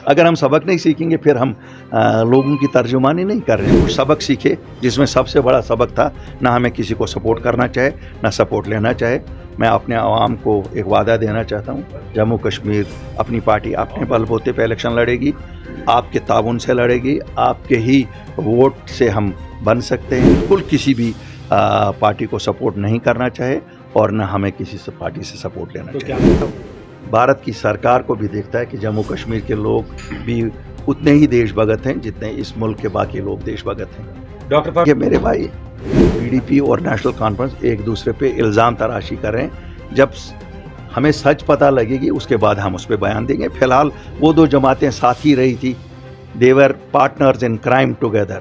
اگر ہم سبق نہیں سیکھیں گے پھر ہم لوگوں کی ترجمانی نہیں کر رہے ہیں. کچھ سبق سیکھے جس میں سب سے بڑا سبق تھا نہ ہمیں کسی کو سپورٹ کرنا چاہے نہ سپورٹ لینا چاہے. میں اپنے عوام کو ایک وعدہ دینا چاہتا ہوں, جموں کشمیر اپنی پارٹی اپنے بل بوتے پہ الیکشن لڑے گی, آپ کے تعاون سے لڑے گی, آپ کے ہی ووٹ سے ہم بن سکتے ہیں. بالکل کسی بھی پارٹی کو سپورٹ نہیں کرنا چاہے اور نہ ہمیں کسی سے پارٹی سے سپورٹ لینا چاہیے. بھارت کی سرکار کو بھی دیکھتا ہے کہ جموں کشمیر کے لوگ بھی اتنے ہی دیش بھگت ہیں جتنے اس ملک کے باقی لوگ دیش بھگت ہیں. ڈاکٹر کہ میرے بھائی پی ڈی پی اور نیشنل کانفرنس ایک دوسرے پہ الزام تراشی کر رہے ہیں. جب ہمیں سچ پتہ لگے گی اس کے بعد ہم اس پہ بیان دیں گے. فی الحال وہ دو جماعتیں ساتھ ہی رہی تھی, they were partners in crime together.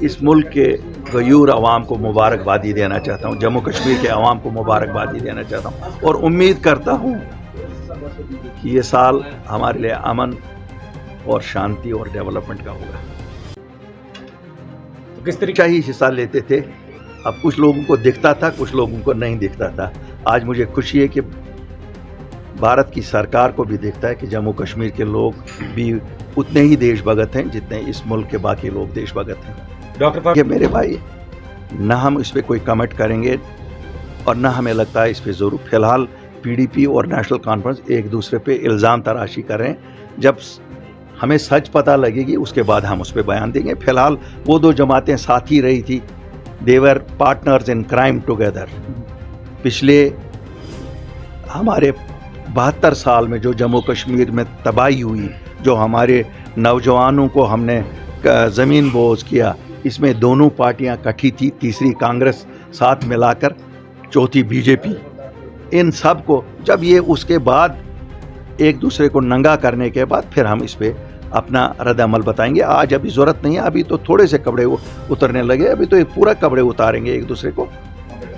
اس ملک کے غیور عوام کو مبارکبادی دینا چاہتا ہوں, جموں کشمیر کے عوام کو مبارکبادی دینا چاہتا ہوں, اور امید کرتا ہوں کہ یہ سال ہمارے لیے امن اور شانتی اور ڈیولپمنٹ کا ہوگا. کس طریقے ہی حصہ لیتے تھے, اب کچھ لوگوں کو دکھتا تھا کچھ لوگوں کو نہیں دکھتا تھا. آج مجھے خوشی ہے کہ بھارت کی سرکار کو بھی دیکھتا ہے کہ جموں کشمیر کے لوگ بھی اتنے ہی دیش بھگت ہیں جتنے اس ملک کے باقی لوگ دیش بھگت ہیں. ڈاکٹر کہ میرے بھائی نہ ہم اس پہ کوئی کمنٹ کریں گے اور نہ ہمیں لگتا ہے اس پہ ضرور. فی الحال پی ڈی پی اور نیشنل کانفرنس ایک دوسرے پہ الزام تراشی کر رہے ہیں. جب ہمیں سچ پتہ لگے گی اس کے بعد ہم اس پہ بیان دیں گے. فی الحال وہ دو جماعتیں ساتھ ہی رہی تھی, they were partners in crime together. پچھلے ہمارے 72 سال میں جو جموں کشمیر میں تباہی ہوئی, جو ہمارے نوجوانوں کو ہم نے زمین بوز کیا, اس میں دونوں پارٹیاں کٹھی تھی, تیسری کانگریس ساتھ ملا کر, چوتھی بی جے پی. ان سب کو جب یہ اس کے بعد ایک دوسرے کو ننگا کرنے کے بعد پھر ہم اس پہ اپنا رد عمل بتائیں گے. آج ابھی ضرورت نہیں ہے, ابھی تو تھوڑے سے کپڑے اترنے لگے, ابھی تو پورا کپڑے اتاریں گے ایک دوسرے کو.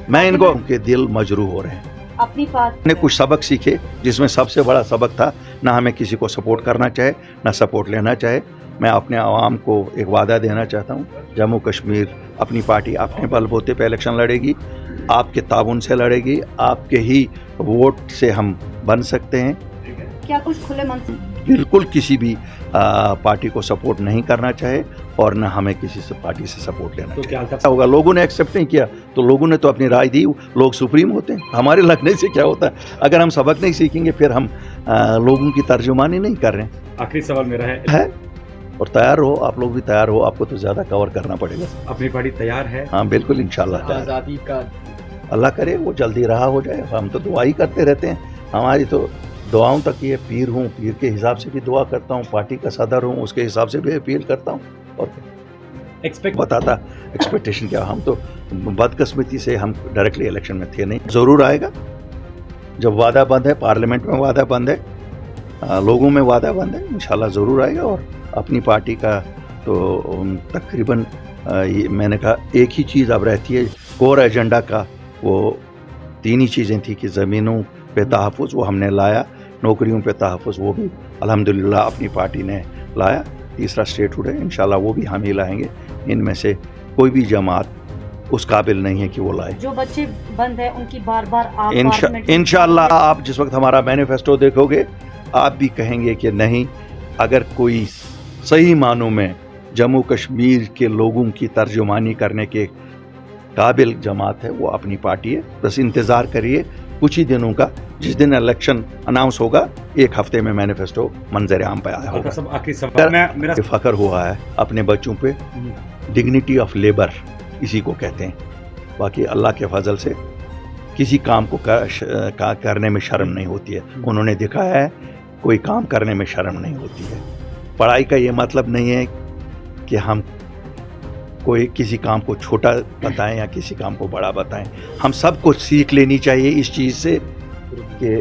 میں ان کو ان کے دل مجروح ہو رہے ہیں. اپنی بات نے کچھ سبق سیکھے جس میں سب سے بڑا سبق تھا نہ ہمیں کسی کو سپورٹ کرنا چاہے نہ سپورٹ لینا چاہے. میں اپنے عوام کو ایک وعدہ دینا چاہتا ہوں, جموں کشمیر اپنی پارٹی اپنے بل بوتے پہ الیکشن لڑے گی, آپ کے تعاون سے لڑے گی, آپ کے ہی ووٹ سے ہم بن سکتے ہیں. کیا کچھ کھلے من سے بالکل کسی بھی پارٹی کو سپورٹ نہیں کرنا چاہے اور نہ ہمیں کسی سے پارٹی سے سپورٹ لینا چاہیے. ہوگا لوگوں نے ایکسیپٹ نہیں کیا تو لوگوں نے تو اپنی رائے دی, لوگ سپریم ہوتے ہیں, ہمارے لگنے سے کیا ہوتا ہے. اگر ہم سبق نہیں سیکھیں گے پھر ہم لوگوں کی ترجمانی نہیں کر رہے ہیں. آخری سوال میرا ہے اور تیار ہو, آپ لوگ بھی تیار ہو, آپ کو تو زیادہ کور کرنا پڑے گا. اپنی پارٹی تیار ہے؟ ہاں بالکل انشاءاللہ. آزادی کا اللہ کرے وہ جلدی رہا ہو جائے. ہم تو دعا ہی کرتے رہتے ہیں, ہماری تو دعاؤں تک یہ پیر ہوں, پیر کے حساب سے بھی دعا کرتا ہوں, پارٹی کا صدر ہوں اس کے حساب سے بھی اپیل کرتا ہوں. اور بتاتا ایکسپیکٹیشن کیا, ہم تو بدقسمتی سے ہم ڈائریکٹلی الیکشن میں تھے نہیں. ضرور آئے گا جب وعدہ بند ہے, پارلیمنٹ میں وعدہ بند ہے, لوگوں میں وعدہ بند ہے, انشاءاللہ ضرور آئے گا. اور اپنی پارٹی کا تو تقریباً میں نے کہا ایک ہی چیز اب رہتی ہے کور ایجنڈا کا, وہ 3 ہی چیزیں تھیں کہ زمینوں پہ تحفظ وہ ہم نے لایا, نوکریوں پہ تحفظ وہ بھی الحمدللہ اپنی پارٹی نے لایا, تیسرا اسٹیٹ ہوڈ ہے انشاءاللہ وہ بھی ہم ہی لائیں گے. ان میں سے کوئی بھی جماعت اس قابل نہیں ہے کہ وہ لائے. جو بچے بند ہیں ان کی بار بار آپ انشاءاللہ آپ جس وقت ہمارا مینیفیسٹو دیکھو گے آپ بھی کہیں گے کہ نہیں, اگر کوئی صحیح معنوں میں جموں کشمیر کے لوگوں کی ترجمانی کرنے کے قابل جماعت ہے وہ اپنی پارٹی ہے. بس انتظار کریے کچھ ہی دنوں کا, جس دن الیکشن اناؤنس ہوگا 1 ہفتے میں مینیفیسٹو منظر عام پہ آیا ہوگا. فخر ہوا ہے اپنے بچوں پہ, ڈگنیٹی آف لیبر اسی کو کہتے ہیں. باقی اللہ کے فضل سے کسی کام کو کرنے میں شرم نہیں ہوتی ہے. انہوں نے دکھایا ہے کوئی کام کرنے میں شرم نہیں ہوتی ہے. پڑھائی کا یہ مطلب نہیں ہے کہ ہم کوئی کسی کام کو چھوٹا بتائیں یا کسی کام کو بڑا بتائیں. ہم سب کو سیکھ لینی چاہیے اس چیز سے کہ